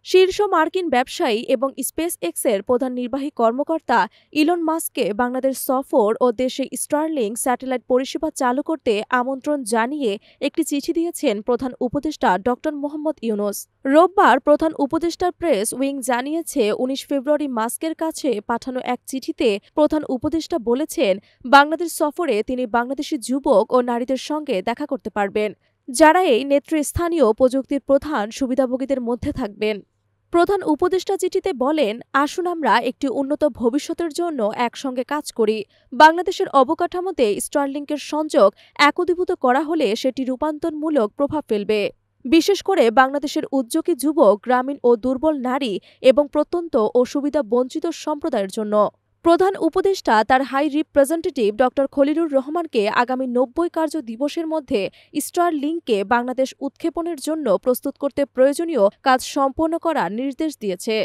শীর্ষ মার্কিন ব্যবসায়ী এবং স্পেস এক্সের প্রধান নির্বাহী কর্মকর্তা ইলন মাস্ককে বাংলাদেশ সফর ও দেশে স্টারলিংক স্যাটেলাইট পরিষেবা চালু করতে আমন্ত্রণ জানিয়ে একটি চিঠি দিয়েছেন প্রধান উপদেষ্টা ড মোহাম্মদ ইউনূস। রোববার প্রধান উপদেষ্টার প্রেস উইং জানিয়েছে, ১৯ ফেব্রুয়ারি মাস্কের কাছে পাঠানো এক চিঠিতে প্রধান উপদেষ্টা বলেছেন, বাংলাদেশ সফরে তিনি বাংলাদেশি যুবক ও নারীদের সঙ্গে দেখা করতে পারবেন, যারা এই নেতৃস্থানীয় প্রযুক্তির প্রধান সুবিধাভোগীদের মধ্যে থাকবেন। প্রধান উপদেষ্টা চিঠিতে বলেন, আসুন আমরা একটি উন্নত ভবিষ্যতের জন্য একসঙ্গে কাজ করি। বাংলাদেশের অবকাঠামোতে স্টারলিংকের সংযোগ একীভূত করা হলে সেটি রূপান্তরমূলক প্রভাব ফেলবে, বিশেষ করে বাংলাদেশের উদ্যোগী যুবক, গ্রামীণ ও দুর্বল নারী এবং প্রত্যন্ত ও সুবিধা বঞ্চিত সম্প্রদায়ের জন্য। প্রধান উপদেষ্টা তার হাই রিপ্রেজেন্টেটিভ ড খলিলুর রহমানকে আগামী ৯০ কার্য দিবসের মধ্যে স্টারলিংককে বাংলাদেশ উৎক্ষেপণের জন্য প্রস্তুত করতে প্রয়োজনীয় কাজ সম্পন্ন করার নির্দেশ দিয়েছে।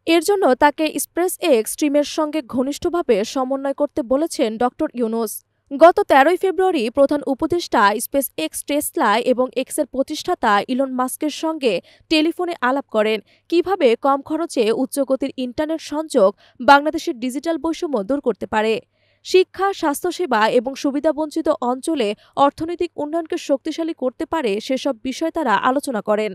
এর জন্য তাকে স্পেস এক্স টিমের সঙ্গে ঘনিষ্ঠভাবে সমন্বয় করতে বলেছেন ড ইউনূস। গত ১৩ ফেব্রুয়ারি প্রধান উপদেষ্টা স্পেস এক্স, টেসলা এবং এক্সের প্রতিষ্ঠাতা ইলন মাস্কের সঙ্গে টেলিফোনে আলাপ করেন কিভাবে কম খরচে উচ্চগতির ইন্টারনেট সংযোগ বাংলাদেশের ডিজিটাল বৈষম্য দূর করতে পারে। শিক্ষা, স্বাস্থ্যসেবা এবং সুবিধাবঞ্চিত অঞ্চলে অর্থনৈতিক উন্নয়নকে শক্তিশালী করতে পারে সেসব বিষয় তারা আলোচনা করেন।